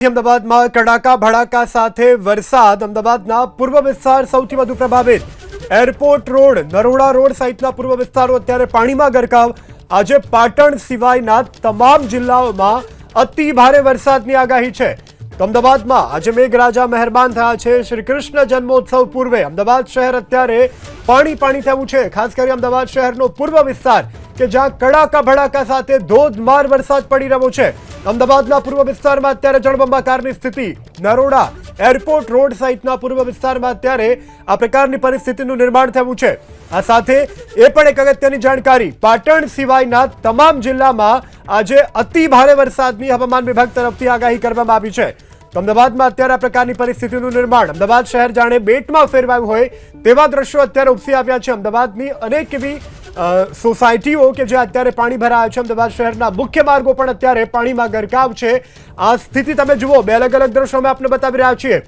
અમદાવાદમાં કડાકા ભડાકા સાથે વરસાદ. અમદાવાદના પૂર્વ વિસ્તાર સૌથી વધુ પ્રભાવિત. એરપોર્ટ રોડ, નરોડા રોડ સહિતના પૂર્વ વિસ્તારો અત્યારે પાણીમાં ગરકાવ. આજે પાટણ સિવાયના તમામ જિલ્લાઓમાં અતિ ભારે વરસાદની આગાહી છે. તો અમદાવાદમાં આજે મેઘરાજા મહેરબાન થયા છે. શ્રી કૃષ્ણ જન્મોત્સવ પૂર્વે અમદાવાદ શહેર અત્યારે પાણી થયું છે. ખાસ કરી અમદાવાદ શહેરનો પૂર્વ વિસ્તાર કે જ્યાં કડાકા ભડાકા સાથે ધોધમાર વરસાદ પડી રહ્યો છે. અમદાવાદના પૂર્વ વિસ્તારમાં અત્યારે જળબંબાકારની સ્થિતિ. નરોડા, એરપોર્ટ રોડ સહિતના પૂર્વ વિસ્તારમાં અત્યારે આ પ્રકારની પરિસ્થિતિનું નિર્માણ થયું છે. આ સાથે એ પણ એક અગત્યની જાણકારી, પાટણ સિવાયના તમામ જિલ્લામાં આજે અતિ ભારે વરસાદની હવામાન વિભાગ તરફથી આગાહી કરવામાં આવી છે. તો અમદાવાદમાં અત્યારે આ પ્રકારની પરિસ્થિતિનું નિર્માણ. અમદાવાદ શહેર જાણે બેટમાં ફેરવાયું હોય તેવા દ્રશ્યો અત્યારે ઉપસી આવ્યા છે. અમદાવાદની અનેક એવી સોસાયટીઓ કે જે અત્યારે પાણી ભરાયા છે. અમદાવાદ શહેરના મુખ્ય માર્ગો પણ અત્યારે પાણીમાં ગરકાવ છે. આ સ્થિતિ તમે જુઓ, બે અલગ અલગ દ્રશ્યો અમે આપને બતાવી રહ્યા છીએ.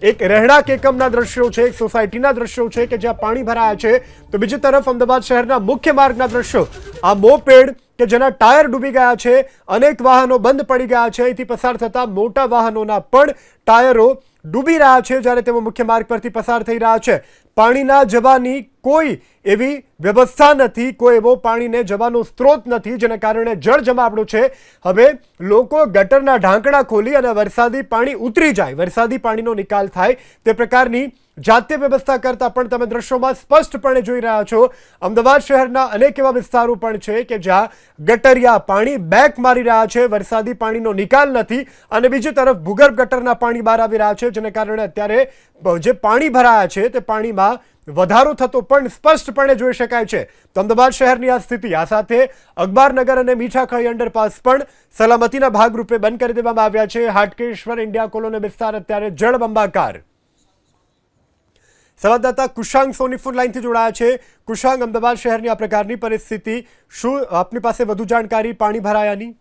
એક રહેણાંક એકમના દ્રશ્યો છે, એક સોસાયટીના દ્રશ્યો છે કે જ્યાં પાણી ભરાયા છે, તો બીજી તરફ અમદાવાદ શહેરના મુખ્ય માર્ગના દ્રશ્યો. આ મોપેડ કે જેના ટાયર ડૂબી ગયા છે, અનેક વાહનો બંધ પડી ગયા છે. અહીંથી પસાર થતા મોટા વાહનોના પણ ટાયરો ડૂબી રહ્યા છે જ્યારે તેઓ મુખ્ય માર્ગ પરથી પસાર થઈ રહ્યા છે. પાણીના જવાની કોઈ એવી વ્યવસ્થા નથી, કોઈ એવો પાણીને જવાનો સ્ત્રોત નથી, જેને કારણે જળ જમાવડો છે. હવે લોકો ગટરના ઢાંકણા ખોલી અને વરસાદી પાણી ઉતરી જાય, વરસાદી પાણીનો નિકાલ થાય તે પ્રકારની જાતે વ્યવસ્થા કરતા પણ તમે દ્રશ્યોમાં સ્પષ્ટપણે જોઈ રહ્યા છો. અમદાવાદ શહેરના અનેક એવા વિસ્તારો પણ છે કે જ્યાં ગટરિયા પાણી બેક મારી રહ્યા છે, વરસાદી પાણીનો નિકાલ નથી, અને બીજી તરફ ભૂગર્ભ ગટરના પાણી બહાર આવી રહ્યા છે, જેને કારણે અત્યારે જે પાણી ભરાયા છે તે પાણીમાં વધારો થતો પણ સ્પષ્ટપણે જોઈ શકાય છે. તો અમદાવાદ શહેરની આ સ્થિતિ. આ સાથે અખબારનગર અને મીઠાખળી અંડરપાસ પણ સલામતીના ભાગરૂપે બંધ કરી દેવામાં આવ્યા છે. હાટકેશ્વર ઇન્ડિયા કોલોની વિસ્તાર અત્યારે જળબંબાકાર. સંવાદદાતા કુશાંગ સોની ફોન લાઈનથી જોડાયા છે. કુશાંગ, અમદાવાદ શહેરની આ પ્રકારની પરિસ્થિતિ, શું આપની પાસે વધુ જાણકારી પાણી ભરાયાની?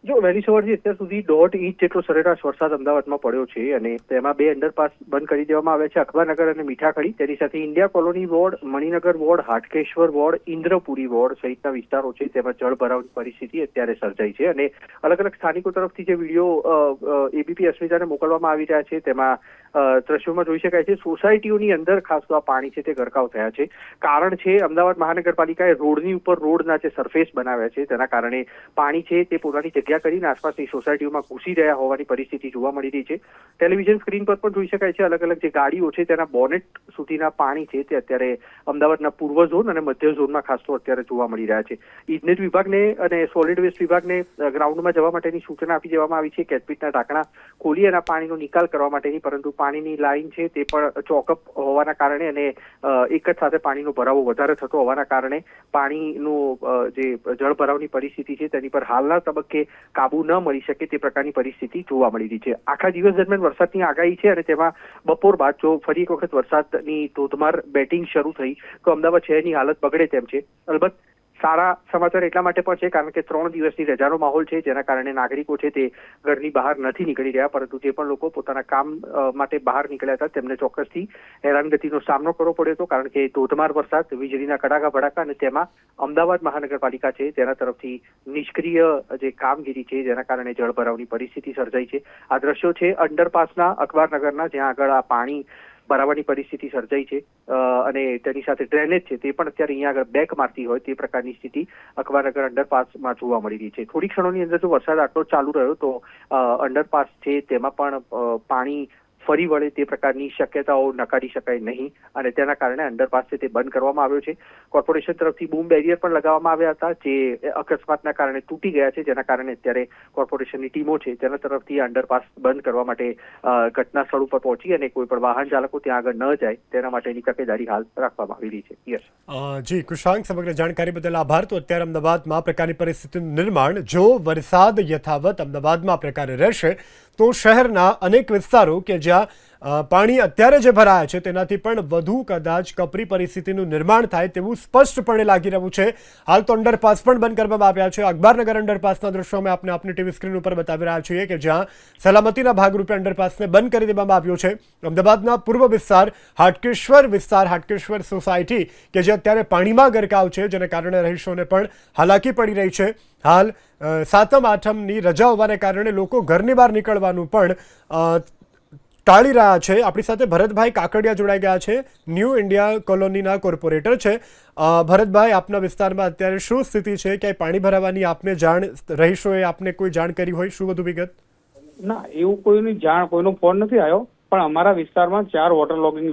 જો વહેલી સવારથી અત્યાર સુધી 1.5 ઇંચ જેટલો સરેરાશ વરસાદ અમદાવાદમાં પડ્યો છે અને તેમાં 2 અંડરપાસ બંધ કરી દેવામાં આવ્યા છે, અખબારનગર અને મીઠાખળી. તેની સાથે India colony ward, Maninagar ward, Hatkeshwar ward, Indrapuri ward સહિતના વિસ્તારો છે તેમાં જળભરાવની પરિસ્થિતિ અત્યારે સર્જાઈ છે. અને અલગ અલગ સ્થાનિકો તરફથી જે વિડીયો એબીપી અસ્મિતાને મોકલવામાં આવી રહ્યા છે તેમાં દ્રશ્યોમાં જોઈ શકાય છે સોસાયટીઓની અંદર ખાસ તો આ પાણી છે તે ગરકાવ થયા છે. કારણ છે અમદાવાદ મહાનગરપાલિકાએ રોડની ઉપર રોડના જે સરફેસ બનાવ્યા છે તેના કારણે પાણી છે તે પોતાની જગ્યા કરીને આસપાસની સોસાયટીઓમાં ઘૂસી રહ્યા હોવાની પરિસ્થિતિ જોવા મળી રહી છે. ટેલિવિઝન સ્ક્રીન પર પણ જોઈ શકાય છે અલગ અલગ જે ગાડીઓ છે તેના બોનેટ સુધીના પાણી છે તે અત્યારે અમદાવાદના પૂર્વ ઝોન અને મધ્ય ઝોનમાં ખાસ તો અત્યારે જોવા મળી રહ્યા છે. ઇજનેર વિભાગને અને સોલિડ વેસ્ટ વિભાગને ગ્રાઉન્ડમાં જવા માટેની સૂચના આપી દેવામાં આવી છે, કેચપીટના ઢાંકણા ખોલી અને પાણીનો નિકાલ કરવા માટેની, પરંતુ પાણીની લાઈન છે તે પણ ચોકઅપ હોવાના કારણે અને એક જ સાથે પાણીનો ભરાવો વધારે થતો હોવાના કારણે પાણીનું જે જળભરાવની પરિસ્થિતિ છે તેની પર હાલના તબક્કે કાબુ ન મળી શકે તે પ્રકારની પરિસ્થિતિ જોવા મળી રહી છે. આખા દિવસ દરમિયાન વરસાદની આગાહી છે અને તેમાં બપોર બાદ જો ફરી એક વખત વરસાદની ધોધમાર બેટિંગ શરૂ થઈ તો અમદાવાદ શહેરની હાલત બગડે તેમ છે. અલબત્ત સારા સમાચાર એટલા માટે પણ છે કારણ કે 3 દિવસની રજાનો માહોલ છે, જેના કારણે નાગરિકો છે તે ઘરની બહાર નથી નીકળી રહ્યા, પરંતુ જે પણ લોકો પોતાના કામ માટે બહાર નીકળ્યા હતા તેમને ચોક્કસથી હેરાનગતિનો સામનો કરવો પડ્યો હતો, કારણ કે ધોધમાર વરસાદ, વીજળીના કડાકા ભડાકા અને તેમાં અમદાવાદ મહાનગરપાલિકા છે તેના તરફથી નિષ્ક્રિય જે કામગીરી છે જેના કારણે જળભરાવની પરિસ્થિતિ સર્જાઈ છે. આ દ્રશ્યો છે અંડરપાસના, અખબારનગરના, જ્યાં આગળ આ પાણી ભરાવાની પરિસ્થિતિ સર્જાઈ છે અને તેની સાથે ડ્રેનેજ છે તે પણ અત્યારે અહીંયા આગળ બેક મારતી હોય તે પ્રકારની સ્થિતિ અખબારનગર અંડરપાસમાં જોવા મળી રહી છે. થોડીક ક્ષણોની અંદર જો વરસાદ આટલો ચાલુ રહ્યો તો અંડરપાસ છે તેમાં પણ પાણી ફરી વળે તે પ્રકારની શક્યતાઓ નકારી શકાય નહીં અને તેના કારણે અંડરપાસ છે તે બંધ કરવામાં આવ્યો છે. કોર્પોરેશન તરફથી બૂમ બેરિયર પણ લગાવવામાં આવ્યા હતા જે અકસ્માતના કારણે તૂટી ગયા છે, જેના કારણે અત્યારે કોર્પોરેશનની ટીમો છે તેના તરફથી અંડરપાસ બંધ કરવા માટે ઘટના સ્થળ ઉપર પહોંચી અને કોઈ પણ વાહન ચાલકો ત્યાં આગળ ન જાય તેના માટેની તકેદારી હાલ રાખવામાં આવી રહી છે. યસ જી કુશાંક, સમગ્ર જાણકારી બદલ આભાર. તો અત્યારે અમદાવાદમાં આ પ્રકારની પરિસ્થિતિનું નિર્માણ, જો વરસાદ યથાવત અમદાવાદમાં આ પ્રકારે રહેશે તો શહેરના અનેક વિસ્તારો કે જ્યાં પાણી અત્યારે જે ભરાયા છે તેનાથી પણ વધુ કદાચ કપરી પરિસ્થિતિનું નિર્માણ થાય તેવું સ્પષ્ટપણે લાગી રહ્યું છે. હાલ તો અંડરપાસ પણ બંધ કરવામાં આવ્યા છે. અખબારનગર અંડરપાસના દ્રશ્યો અમે આપને આપની ટીવી સ્ક્રીન ઉપર બતાવી રહ્યા છીએ કે જ્યાં સલામતીના ભાગરૂપે અંડરપાસને બંધ કરી દેવામાં આવ્યો છે. અમદાવાદના પૂર્વ વિસ્તાર હાટકેશ્વર સોસાયટી કે જે અત્યારે પાણીમાં ગરકાવ છે, જેને કારણે રહીશોને પણ હાલાકી પડી રહી છે. હાલ સાતમ આઠમની રજા હોવાને કારણે લોકો ઘરની બહાર નીકળવાનું પણ ટાળી રહ્યા છે. આપણી સાથે ભરતભાઈ કાકડિયા જોડાઈ ગયા છે, ન્યૂ ઇન્ડિયા કોલોનીના કોર્પોરેટર છે. ભરતભાઈ, આપના વિસ્તારમાં અત્યારે શું સ્થિતિ છે? ક્યાંય પાણી ભરાવાની આપને જાણ, રહીશોએ આપને કોઈ જાણ કરી હોય? શું વધુ વિગત? ના, એવું કોઈની જાણ, કોઈનો ફોન નથી આવ્યો, પણ અમારા વિસ્તારમાં 4 વોટર લોગિંગ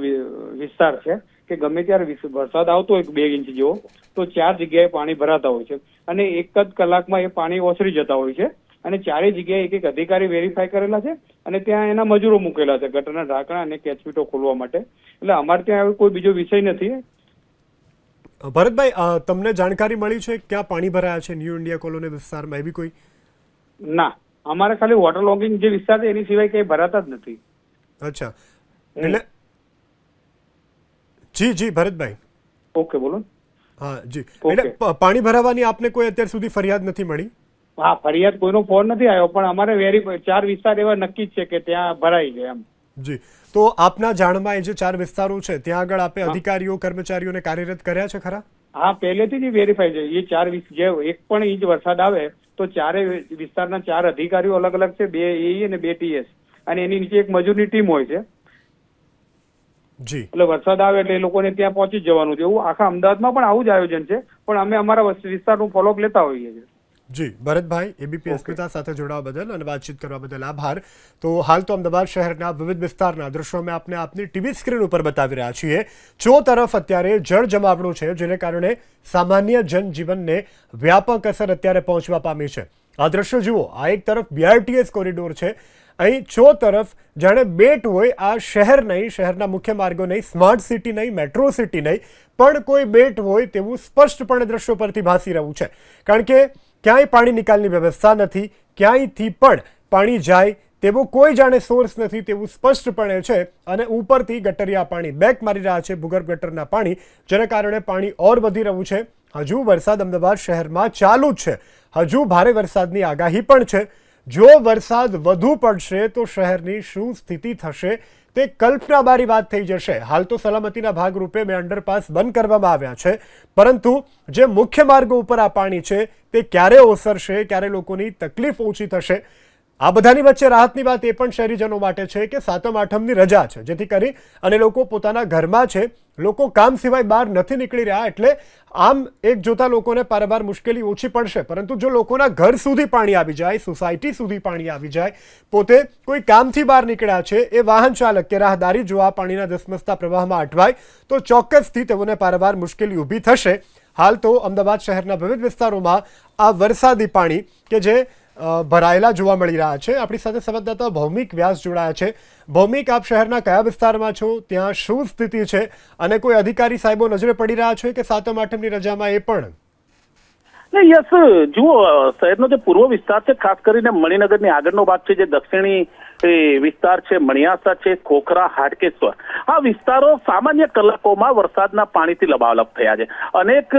વિસ્તાર છે કે ગમે ત્યારે વરસાદ આવતો હોય 2 ઇંચ જેવો તો 4 જગ્યાએ પાણી ભરાતા હોય છે અને એક જ કલાકમાં એ પાણી ઓસરી જતા હોય છે અને 4 જગ્યાએ એક અધિકારી વેરીફાઈ કરેલા છે અને ત્યાં એના મજૂરો મૂકેલા છે ગટરના ઢાંકણા અને કેચપીટો ખોલવા માટે. એટલે અમારે ત્યાં કોઈ બીજો વિષય નથી. ભરતભાઈ, તમને જાણકારી મળી છે ક્યાં પાણી ભરાયા છે ન્યૂ ઇન્ડિયા કોલોની વિસ્તારમાં? એવી કોઈ? ના, અમારે ખાલી વોટર લોગિંગ જે વિસ્તાર છે એની સિવાય કઈ ભરાતા જ નથી. અચ્છા, એટલે જી ભરતભાઈ. ઓકે, બોલો. હા જી, એટલે પાણી ભરાવાની આપને કોઈ અત્યાર સુધી ફરિયાદ નથી મળી? હા, ફરિયાદ કોઈનો ફોન નથી આવ્યો, પણ અમારે 4 વિસ્તાર એવા નક્કી જ છે કે ત્યાં ભરાઈ ગયા એમ. જી, તો આપના જાણમાં એ જે 4 વિસ્તારો છે ત્યાં આગળ આપે અધિકારીઓ કર્મચારીઓને કાર્યરત કર્યા છે ખરા? હા, પહેલેથી જ વેરીફાઈ છે. એ 4 જે એક પણ ઇંચ વરસાદ આવે તો 4 વિસ્તારના 4 અધિકારીઓ અલગ અલગ છે, 2 AE અને 2 TS, અને એની નીચે એક મજૂરની ટીમ હોય છે. જી, એટલે વરસાદ આવે એટલે એ લોકોને ત્યાં પહોંચી જવાનું છે. એવું આખા અમદાવાદમાં પણ આવું જ આયોજન છે, પણ અમે અમારા વિસ્તારનું ફોલોઅપ લેતા હોઈએ છીએ. જી ભરતભાઈ, એબીપી અસ્મિતા સાથે જોડાવા બદલ અને વાતચીત કરવા બદલ આભાર. તો હાલ તો અમદાવાદ શહેરના વિવિધ વિસ્તારના દ્રશ્યો અમે આપને આપની ટીવી સ્ક્રીન ઉપર બતાવી રહ્યા છીએ. ચો તરફ અત્યારે જળ જમાવડો છે, જેને કારણે સામાન્ય જનજીવનને વ્યાપક અસર અત્યારે પહોંચવા પામી છે. આ દ્રશ્યો જુઓ, આ એક તરફ BRTS કોરિડોર છે, અહીં ચો તરફ જાણે બેટ હોય. આ શહેર નહીં, શહેરના મુખ્ય માર્ગો નહીં, સ્માર્ટ સિટી નહીં, મેટ્રો સિટી નહીં, પણ કોઈ બેટ હોય તેવું સ્પષ્ટપણે દ્રશ્યો પરથી ભાસી રહ્યું છે. કારણ કે ક્યાંય પાણી નિકાલની વ્યવસ્થા નથી, ક્યાંયથી પણ પાણી જાય તેવો કોઈ જાણે સોર્સ નથી તેવું સ્પષ્ટપણે છે. અને ઉપરથી ગટરિયા પાણી બેક મારી રહ્યા છે, ભૂગર્ભ ગટરના પાણી, જેને કારણે પાણી ઓર વધી રહ્યું છે. હજુ વરસાદ અમદાવાદ શહેરમાં ચાલુ જ છે, હજુ ભારે વરસાદની આગાહી પણ છે. જો વરસાદ વધુ પડશે તો શહેરની શું સ્થિતિ થશે તે કલ્પનાબારી વાત થઈ જશે. હાલ તો સલામતીના ભાગરૂપે 2 અંડરપાસ બંધ કરવામાં આવ્યા છે, પરંતુ જે મુખ્ય માર્ગો ઉપર આ પાણી છે તે ક્યારે ઓસરશે, ક્યારે લોકોની તકલીફ ઓછી થશે? આ બધાની વચ્ચે રાહતની વાત એ પણ શહેરીજનો માટે છે કે સાતમ આઠમની રજા છે, જેથી કરી અને લોકો પોતાના ઘરમાં છે, લોકો કામ સિવાય બહાર નથી નીકળી રહ્યા. એટલે આમ એક જોતા લોકોને પારાવાર મુશ્કેલી ઓછી પડશે, પરંતુ જો લોકોના ઘર સુધી પાણી આવી જાય, સોસાયટી સુધી પાણી આવી જાય, પોતે કોઈ કામથી બહાર નીકળ્યા છે એ વાહન ચાલક કે રાહદારી જો આ પાણીના ધસમસતા પ્રવાહમાં અટવાય તો ચોક્કસથી તેઓને પારાવાર મુશ્કેલી ઊભી થશે. હાલ તો અમદાવાદ શહેરના વિવિધ વિસ્તારોમાં આ વરસાદી પાણી કે જે ભરાયેલા જોવા મળી રહ્યા છે. આપણી સાથે સંવાદદાતા ભૌમિક વ્યાસ જોડાયા છે. ભૌમિક, આપ શહેરના કયા વિસ્તારમાં છો? ત્યાં શું સ્થિતિ છે? અને કોઈ અધિકારી સાહેબો નજરે પડી રહ્યા છે કે સાતમ આઠમની રજામાં એ પણ? યસ, જુઓ, શહેરનો જે પૂર્વ વિસ્તાર છે, ખાસ કરીને મણિનગરની આગળનો ભાગ છે, જે દક્ષિણી વિસ્તાર છે, મણિયાસા છે, ખોખરા, હાટકેશ્વર, આ વિસ્તારો સામાન્ય કલાકોમાં વરસાદના પાણીથી લબાલબ થયા છે. અનેક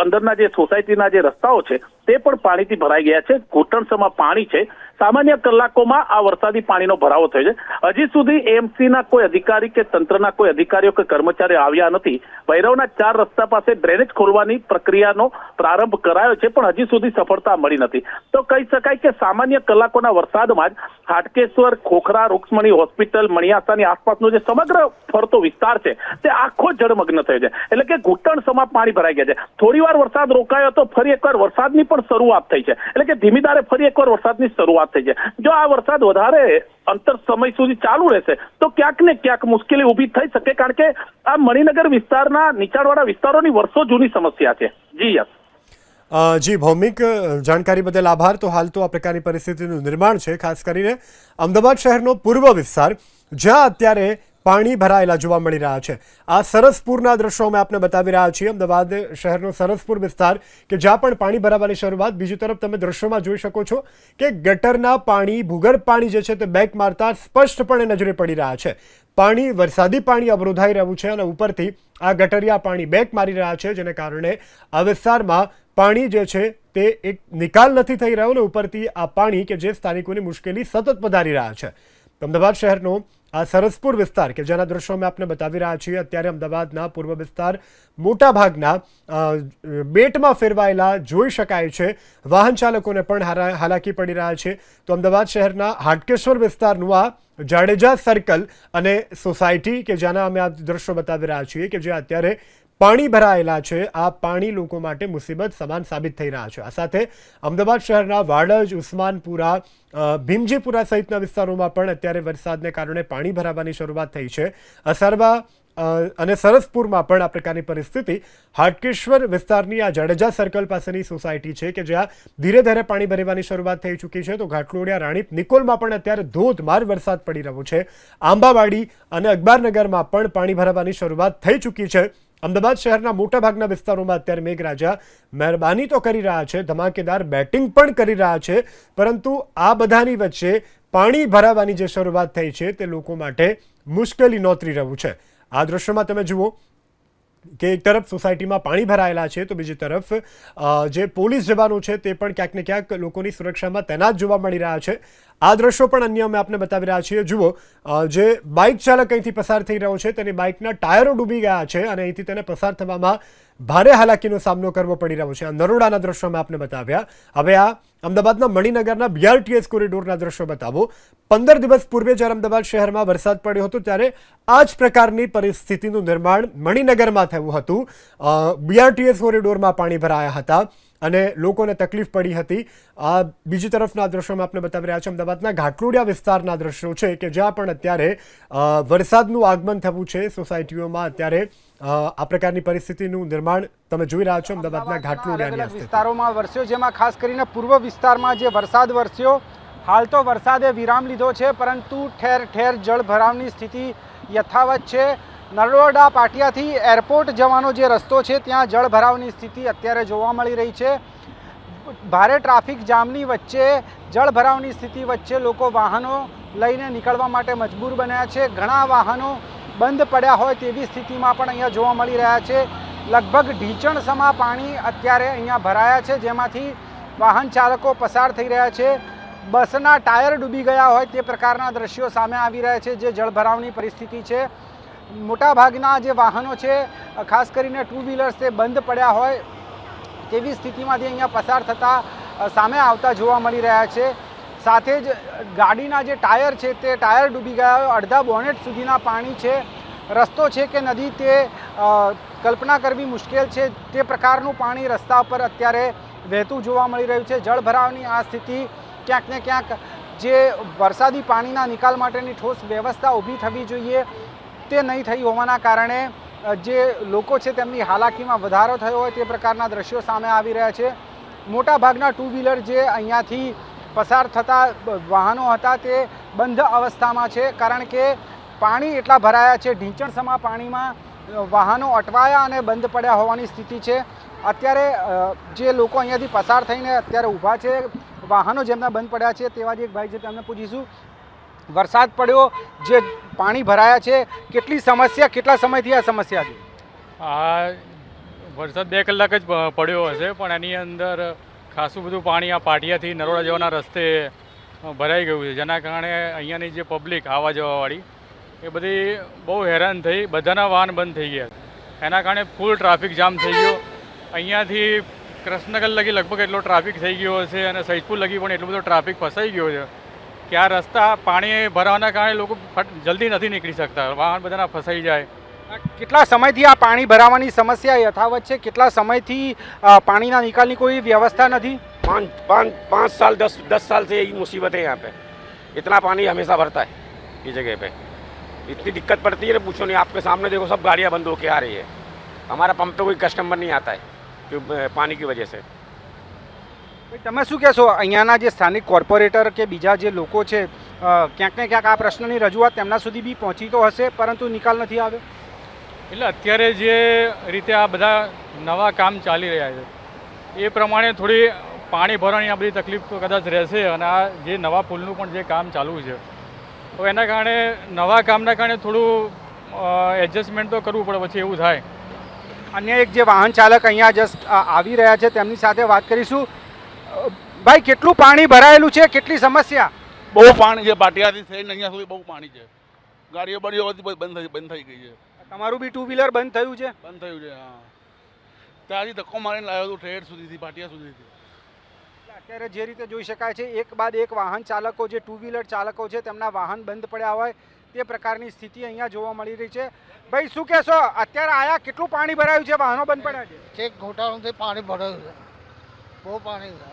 અંદરના જે સોસાયટીના જે રસ્તાઓ છે તે પણ પાણીથી ભરાઈ ગયા છે. ઘૂંટણસમાં પાણી છે. સામાન્ય કલાકોમાં આ વરસાદી પાણીનો ભરાવો થયો છે. હજી સુધી એએમસીના કોઈ અધિકારી કે તંત્રના કોઈ અધિકારીઓ કે કર્મચારીઓ આવ્યા નથી. ભૈરવના 4 રસ્તા પાસે ડ્રેનેજ ખોલવાની પ્રક્રિયાનો પ્રારંભ કરાયો છે, પણ હજી સુધી સફળતા મળી નથી. તો કહી શકાય કે સામાન્ય કલાકોના વરસાદમાં જ હાટકેશ્વર, ખોખરા, રૂક્ષ્મણી હોસ્પિટલ, મણિયાસાની આસપાસનો જે સમગ્ર ફરતો વિસ્તાર છે તે આખો જળમગ્ન થયો છે. એટલે કે ઘૂંટણસમાં પાણી ભરાઈ ગયા છે. થોડીવાર વરસાદ રોકાયો તો ફરી એકવાર વરસાદની પણ શરૂઆત થઈ છે. એટલે કે ધીમી ધારે ફરી એકવાર વરસાદની શરૂઆત થઈ છે. જો આ વરસાદ વધારે અંતર સમય સુધી ચાલુ રહેશે તો ક્યાંક ને ક્યાંક મુશ્કેલી ઊભી થઈ શકે, કારણ કે આ મણિનગર વિસ્તારના નીચાણવાળા વિસ્તારોની વર્ષો જૂની સમસ્યા છે. જી યસ. જી ભૌમિક, જાણકારી બદલ આભાર. તો હાલ તો આ પ્રકારની પરિસ્થિતિનું નિર્માણ છે, ખાસ કરીને અમદાવાદ શહેરનો પૂર્વ વિસ્તાર, જ્યાં અત્યારે પાણી ભરાયેલા જોવા મળી રહ્યા છે। આ સરસપુરના દ્રશ્યો અમે આપને બતાવી રહ્યા છીએ। અમદાવાદ શહેરનો સરસપુર વિસ્તાર કે જ્યાં પણ પાણી ભરાવાની શરૂઆત। બીજી તરફ તમે દ્રશ્યોમાં જોઈ શકો છો કે ગટરના પાણી, ભૂગર્ભ પાણી જે છે તે બેક મારતા સ્પષ્ટપણે નજરે પડી રહ્યા છે। પાણી, વરસાદી પાણી અવરોધાઈ રહ્યું છે અને ઉપરથી આ ગટરિયા પાણી બેક મારી રહ્યા છે, જેને કારણે આ વિસ્તારમાં પાણી જે છે તે એક નિકાલ નથી થઈ રહ્યો ને ઉપરથી આ પાણી કે જે સ્થાનિકોની મુશ્કેલી સતત વધારી રહ્યા છે। અમદાવાદ શહેરનો આ સરસપુર વિસ્તાર કે જેના દ્રશ્યો અમે આપને બતાવી રહ્યા છીએ। અત્યારે અમદાવાદના પૂર્વ વિસ્તાર મોટાભાગના બેટમાં ફેરવાયેલા જોઈ શકાય છે। વાહન ચાલકોને પણ હાલાકી પડી રહ્યા છે। તો અમદાવાદ શહેરના હાટકેશ્વર વિસ્તારનું આ જાડેજા સર્કલ અને સોસાયટી કે જેના અમે આ દ્રશ્યો બતાવી રહ્યા છીએ કે જે અત્યારે પાણી ભરાયેલા છે। આ પાણી લોકો માટે મુસીબત સમાન સાબિત થઈ રહ્યા છે। આ સાથે અમદાવાદ શહેરના વાડજ, ઉસ્માનપુરા, ભીમજીપુરા સહિતના વિસ્તારોમાં પણ અત્યારે વરસાદને કારણે પાણી ભરાવાની શરૂઆત થઈ છે। અસરવા અને સરસપુરમાં પણ આ પ્રકારની પરિસ્થિતિ। હાટકેશ્વર વિસ્તારની આ જાડેજા સર્કલ પાસેની સોસાયટી છે કે જ્યાં ધીરે ધીરે પાણી ભરાવાની શરૂઆત થઈ ચૂકી છે। તો ઘાટલોડિયા, રાણીપ, નિકોલમાં પણ અત્યારે ધોધમાર વરસાદ પડી રહ્યો છે। આંબાવાડી અને અકબરનગરમાં પણ પાણી ભરાવાની શરૂઆત થઈ ચૂકી છે। અમદાવાદ શહેરના મોટાભાગના વિસ્તારોમાં અત્યારે મેઘરાજા મહેરબાની તો કરી રહ્યા છે, ધમાકેદાર બેટિંગ પણ કરી રહ્યા છે, પરંતુ આ બધાની વચ્ચે પાણી ભરાવાની જે શરૂઆત થઈ છે તે લોકો માટે મુશ્કેલી નોતરી રહ્યું છે। આ દ્રશ્યમાં તમે જુઓ કે એક તરફ સોસાયટીમાં પાણી ભરાયેલા છે તો બીજી તરફ જે પોલીસ જવાનો છે તે પણ ક્યાંક ને ક્યાંક લોકોની સુરક્ષામાં તૈનાત જોવા મળી રહ્યા છે। આ દ્રશ્યો પણ અન્ય અમે આપને બતાવી રહ્યા છીએ। જુઓ, જે બાઇક ચાલક અહીંથી પસાર થઈ રહ્યો છે તેની બાઇકના ટાયરો ડૂબી ગયા છે અને અહીંથી તેને પસાર થવામાં ભારે હાલાકીનો સામનો કરવો પડી રહ્યો છે। આ નરોડાના દ્રશ્યો અમે આપને બતાવ્યા। હવે આ અમદાવાદના મણિનગરના BRTS કોરિડોરના દ્રશ્યો બતાવો। 15 દિવસ પૂર્વે જ્યારે અમદાવાદ શહેરમાં વરસાદ પડ્યો હતો ત્યારે આ જ પ્રકારની પરિસ્થિતિનું નિર્માણ મણિનગરમાં થયું હતું। BRTS કોરિડોરમાં પાણી ભરાયા હતા અને લોકોને તકલીફ પડી હતી। આ બીજી તરફના દ્રશ્યોમાં આપણે બતાવી રહ્યા છે અમદાવાદના ઘાટલોડિયા વિસ્તારના દ્રશ્યો છે કે જ્યાં પણ અત્યારે વરસાદનું આગમન થયું છે। સોસાયટીઓમાં અત્યારે આ પ્રકારની પરિસ્થિતિનું નિર્માણ તમે જોઈ રહ્યા છો અમદાવાદના ઘાટલોડિયાની વિસ્તારોમાં વરસ્યો, જેમાં ખાસ કરીને પૂર્વ વિસ્તારમાં જે વરસાદ વરસ્યો। હાલ તો વરસાદે વિરામ લીધો છે, પરંતુ ઠેર ઠેર જળ ભરાવની સ્થિતિ યથાવત છે। નરોડા પાટિયાથી એરપોર્ટ જવાનો જે રસ્તો છે ત્યાં જળ ભરાવની સ્થિતિ અત્યારે જોવા મળી રહી છે। ભારે ટ્રાફિક જામની વચ્ચે, જળ ભરાવની સ્થિતિ વચ્ચે લોકો વાહનો લઈને નીકળવા માટે મજબૂર બન્યા છે। ઘણા વાહનો બંધ પડ્યા હોય તેવી સ્થિતિમાં પણ અહીંયા જોવા મળી રહ્યા છે। લગભગ ઢીંચણસમા પાણી અત્યારે અહીંયા ભરાયા છે, જેમાંથી વાહન ચાલકો પસાર થઈ રહ્યા છે। બસના ટાયર ડૂબી ગયા હોય તે પ્રકારના દ્રશ્યો સામે આવી રહ્યા છે, જે જળભરાવની પરિસ્થિતિ છે। મોટાભાગના જે વાહનો છે, ખાસ કરીને ટુ વ્હીલર્સ, તે બંધ પડ્યા હોય તેવી સ્થિતિમાંથી અહીંયા પસાર થતા સામે આવતા જોવા મળી રહ્યા છે। સાથે જ ગાડીના જે ટાયર છે તે ટાયર ડૂબી ગયા હોય, અડધા બોનેટ સુધીના પાણી છે। રસ્તો છે કે નદી તે કલ્પના કરવી મુશ્કેલ છે, તે પ્રકારનું પાણી રસ્તા પર અત્યારે વહેતું જોવા મળી રહ્યું છે। જળભરાવની આ સ્થિતિ ક્યાંક ને ક્યાંક જે વરસાદી પાણીના નિકાલ માટેની ઠોસ વ્યવસ્થા ઊભી થવી જોઈએ તે નહીં થઈ હોવાના કારણે જે લોકો છે તેમની હાલાકીમાં વધારો થયો હોય તે પ્રકારના દ્રશ્યો સામે આવી રહ્યા છે। મોટાભાગના ટુ વ્હીલર જે અહીંયાથી પસાર થતા વાહનો હતા તે બંધ અવસ્થામાં છે, કારણ કે પાણી એટલા ભરાયા છે। ઢીંચણસમા પાણીમાં વાહનો અટવાયા અને બંધ પડ્યા હોવાની સ્થિતિ છે। અત્યારે જે લોકો અહીંયાથી પસાર થઈને અત્યારે ઊભા છે, વાહનો જેમના બંધ પડ્યા છે તેવા જ એક ભાઈ છે, તેમને પૂછીશું। વરસાદ પડ્યો, જે પાણી ભરાયા છે, કેટલી સમસ્યા, કેટલા સમયથી આ સમસ્યા છે? આ વરસાદ 2 કલાક જ પડ્યો હશે, પણ એની અંદર ખાસું બધું પાણી આ પાટિયાથી નરોડા જવાના રસ્તે ભરાઈ ગયું છે, જેના કારણે અહીંયાની જે પબ્લિક આવવા જવાવાળી એ બધી બહુ હેરાન થઈ। બધાના વાહન બંધ થઈ ગયા, એના કારણે ફૂલ ટ્રાફિક જામ થઈ ગયો। અહીંયાથી કૃષ્ણનગર લગી લગભગ એટલો ટ્રાફિક થઈ ગયો હશે અને સૈદપુર લગી પણ એટલો બધો ટ્રાફિક ફસાઈ ગયો છે કે આ રસ્તા પાણી ભરાવાના કારણે લોકો જલ્દી નથી નીકળી શકતા, વાહન બધાના ફસાઈ જાય। કેટલા સમયથી આ પાણી ભરાવાની સમસ્યા યથાવત છે? કેટલા સમયથી પાણીના નિકાલની કોઈ વ્યવસ્થા નથી? 5 साल 10 साल से यही मुसीबत है। यहाँ पे इतना पानी हमेशा भरता है ये जगह पे, इतनी दिक्कत पड़ती है ना पूछो नहीं। आपके सामने देखो, सब गाड़ियाँ बंद होके आ रही है। हमारा पंप पे कोई कस्टमर नहीं आता है क्यों? पानी की वजह से। તમે શું કહેશો અહીંયાના જે સ્થાનિક કોર્પોરેટર કે બીજા જે લોકો છે ક્યાંક ને ક્યાંક આ પ્રશ્નની રજૂઆત તેમના સુધી બી પહોંચી તો હશે પરંતુ નિકાલ નથી આવ્યો? એટલે અત્યારે જે રીતે આ બધા નવા કામ ચાલી રહ્યા છે એ પ્રમાણે થોડી પાણી ભરવાની આ બધી તકલીફ તો કદાચ રહેશે, અને આ જે નવા પુલનું પણ જે કામ ચાલુ છે તો એના કારણે નવા કામના કારણે થોડું એડજસ્ટમેન્ટ તો કરવું પડે, પછી એવું થાય. અન્ય એક જે વાહન ચાલક અહીંયા જસ્ટ આવી રહ્યા છે તેમની સાથે વાત કરીશું. ભાઈ, કેટલું પાણી ભરાયેલું છે, કેટલી સમસ્યા? બહુ પાણી છે, પાટિયાથી થઈને અહીંયા સુધી બહુ પાણી છે. ગાડીઓ બડીઓ બધી બંધ થઈ ગઈ છે. તમારું બી ટુ વ્હીલર બંધ થયું છે? બંધ થયું છે, હા. ત્યાંથી ધક્કો મારીને લાવ્યો હતું ઠેર સુધીથી, પાટિયા સુધીથી. અત્યારે જે રીતે જોઈ શકાય છે એક બાદ એક વાહન ચાલકો જે ટુ વ્હીલર ચાલકો છે તેમના વાહન બંધ પડ્યા હોય તે પ્રકારની સ્થિતિ અહીંયા જોવા મળી રહી છે. ભાઈ, શું કહેશો? અત્યારે આયા કેટલું પાણી ભરાયું છે, વાહનો બંધ પડ્યા છે? ચેક ઘોટાળાથી પાણી ભરાયું છે, બહુ પાણી છે.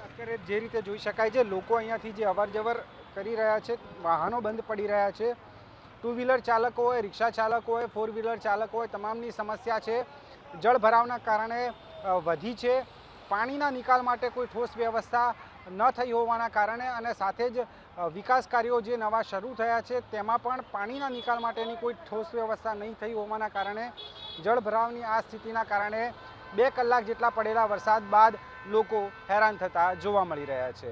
અત્યારે જે રીતે જોઈ શકાય છે લોકો અહીંયાથી જે અવર જવર કરી રહ્યા છે, વાહનો બંધ પડી રહ્યા છે. ટુ વ્હીલર ચાલકો હોય, રિક્ષા ચાલકો હોય, ફોર વ્હીલર ચાલકો હોય, તમામની સમસ્યા છે. જળ ભરાવના કારણે વધી છે. પાણીના નિકાલ માટે કોઈ ઠોસ વ્યવસ્થા ન થઈ હોવાના કારણે અને સાથે જ વિકાસ કાર્યો જે નવા શરૂ થયા છે તેમાં પણ પાણીના નિકાલ માટેની કોઈ ઠોસ વ્યવસ્થા નહીં થઈ હોવાના કારણે જળ ભરાવની આ સ્થિતિના કારણે 2 કલાક જેટલા પડેલા વરસાદ બાદ લોકો હેરાન થતા જોવા મળી રહ્યા છે.